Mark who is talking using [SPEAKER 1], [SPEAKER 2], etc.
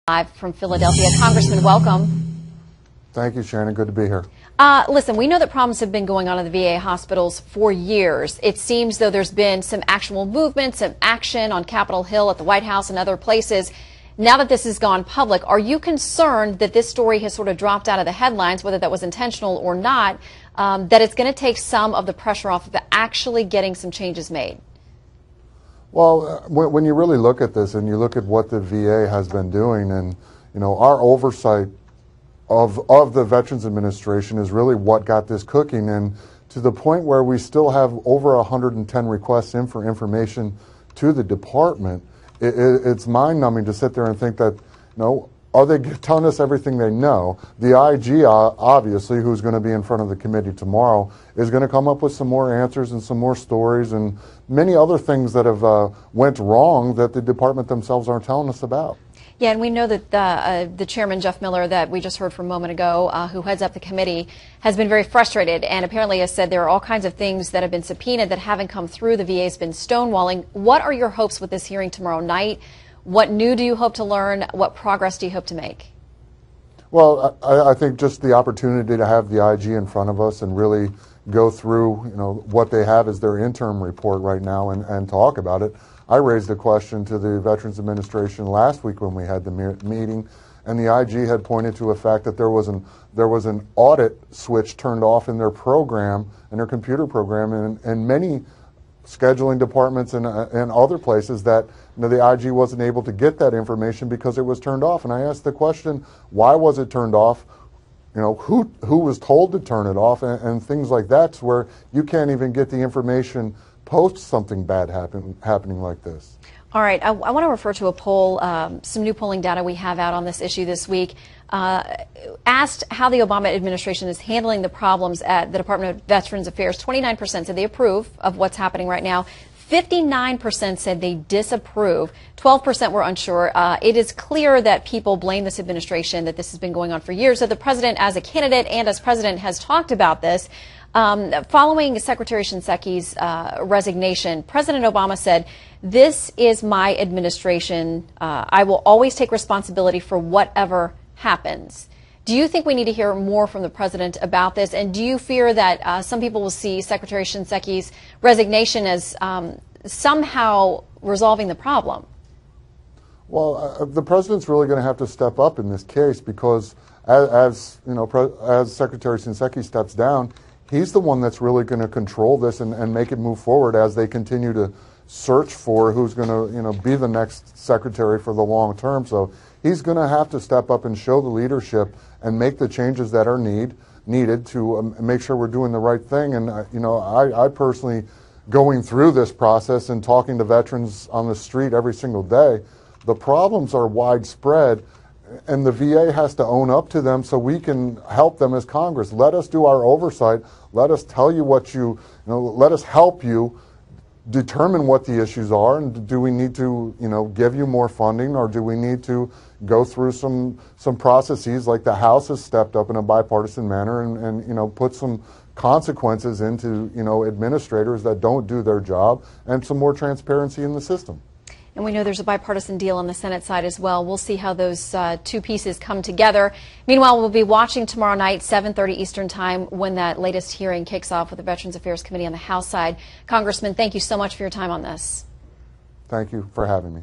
[SPEAKER 1] Live from Philadelphia. Congressman, welcome.
[SPEAKER 2] Thank you, Shannon. Good to be here.
[SPEAKER 1] Listen, we know that problems have been going on in the VA hospitals for years. It seems though there's been some actual movement, some action on Capitol Hill, at the White House, and other places. Now that this has gone public, are you concerned that this story has sort of dropped out of the headlines, whether that was intentional or not, that it's going to take some of the pressure off of actually getting some changes made?
[SPEAKER 2] Well, when you really look at this and you look at what the VA has been doing, and our oversight of the Veterans Administration is really what got this cooking, and to the point where we still have over 110 requests in for information to the department. It's mind-numbing to sit there and think that, are they telling us everything they know? The IG, obviously, who's going to be in front of the committee tomorrow, is going to come up with some more answers and some more stories and many other things that have went wrong that the department themselves aren't telling us about.
[SPEAKER 1] Yeah, and we know that the chairman, Jeff Miller, that we just heard from a moment ago, who heads up the committee, has been very frustrated and apparently has said there are all kinds of things that have been subpoenaed that haven't come through. The VA's been stonewalling. What are your hopes with this hearing tomorrow night? What new do you hope to learn? What progress do you hope to make? Well,
[SPEAKER 2] I think just the opportunity to have the IG in front of us and really go through, what they have as their interim report right now and talk about it. I raised a question to the Veterans Administration last week when we had the meeting, and the IG had pointed to a fact that there was an audit switch turned off in their program, in their computer program, and many scheduling departments and other places that the IG wasn't able to get that information because it was turned off. And I asked the question, why was it turned off? Who was told to turn it off, and things like that, to where you can't even get the information post something bad happening like this.
[SPEAKER 1] All right, I want to refer to a poll, some new polling data we have out on this issue this week, asked how the Obama administration is handling the problems at the Department of Veterans Affairs. 29% said they approve of what's happening right now. 59% said they disapprove. 12% were unsure. It is clear that people blame this administration, that this has been going on for years. So the president, as a candidate and as president, has talked about this. Following Secretary Shinseka's resignation, President Obama said, "This is my administration. I will always take responsibility for whatever happens." Do you think we need to hear more from the president about this? And do you fear that some people will see Secretary Shinseka's resignation as somehow resolving the problem?
[SPEAKER 2] Well, the president's really going to have to step up in this case, because as Secretary Shinseki steps down, he's the one that's really going to control this and make it move forward as they continue to search for who's going to be the next secretary for the long term. So he's going to have to step up and show the leadership and make the changes that are needed to make sure we're doing the right thing. And I personally, going through this process and talking to veterans on the street every single day, the problems are widespread, and the VA has to own up to them so we can help them as Congress. Let us do our oversight. Let us tell you what let us help you determine what the issues are, and do we need to, give you more funding, or do we need to go through some processes like the House has stepped up in a bipartisan manner and put some consequences into, administrators that don't do their job, and some more transparency in the system.
[SPEAKER 1] And we know there's a bipartisan deal on the Senate side as well. We'll see how those two pieces come together. Meanwhile, we'll be watching tomorrow night, 7:30 Eastern Time, when that latest hearing kicks off with the Veterans Affairs Committee on the House side. Congressman, thank you so much for your time on this.
[SPEAKER 2] Thank you for having me.